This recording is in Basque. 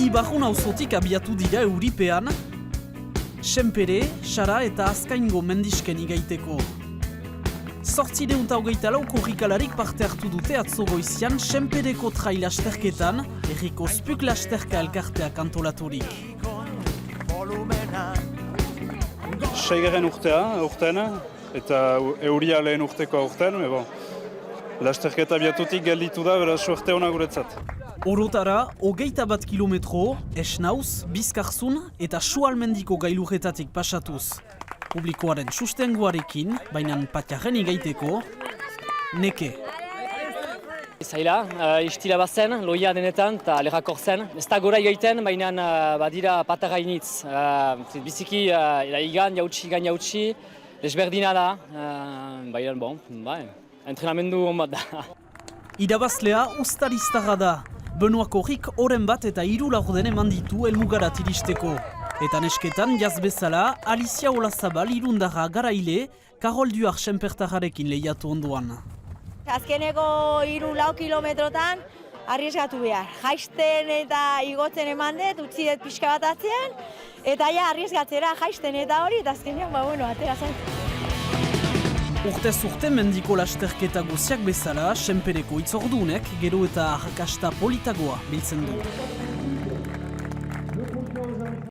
Ibarrun auzotik abiatu dira euripean, Senpere, Sara eta Azkaingo mendisken igaiteko. 824 korrikalarik parte hartu dute atzo goizian Senpereko trail lasterketan, herriko Spuk lasterka elkarteak antolaturik. Seigarren urtean, eta euria lehen urteko aurten, lasterketa biatutik gelditu da, beraz suerte hona guretzat. Orotara, 21 kilometro, Esnauz, Bizkarzun eta Sualmendiko gailurretatik pasatuz. Publikoaren sustengoarekin, baina patiaren igaiteko, neke. Zaila, istila bazen, loia denetan eta lerrakor zen. Ez da gora igaiten, baina badira patara initz. Biziki, igan jautsi, desberdina da, baina, entrenamendu hon bat da. Irabazlea ustariztarra da. Benoak horrik oren bat eta 3 laurden eman ditu helmugarat iristeko. Eta nesketan, jaz bezala, Alicia Olazabal irundarra garaile, Karol Duar Senpertarrarekin lehiatu ondoan. Azkeneko 3-4 kilometrotan arriesgatu behar. Jaisten eta igotzen eman dut, utzi dut pixka bat atzean, eta ja arriesgatzera jaisten eta hori, eta azkenean, atera zen. Urtez urte mendiko lasterketa guziak bezala, Senpereko itzordunek gero eta arrakasta politagoa biltzen du.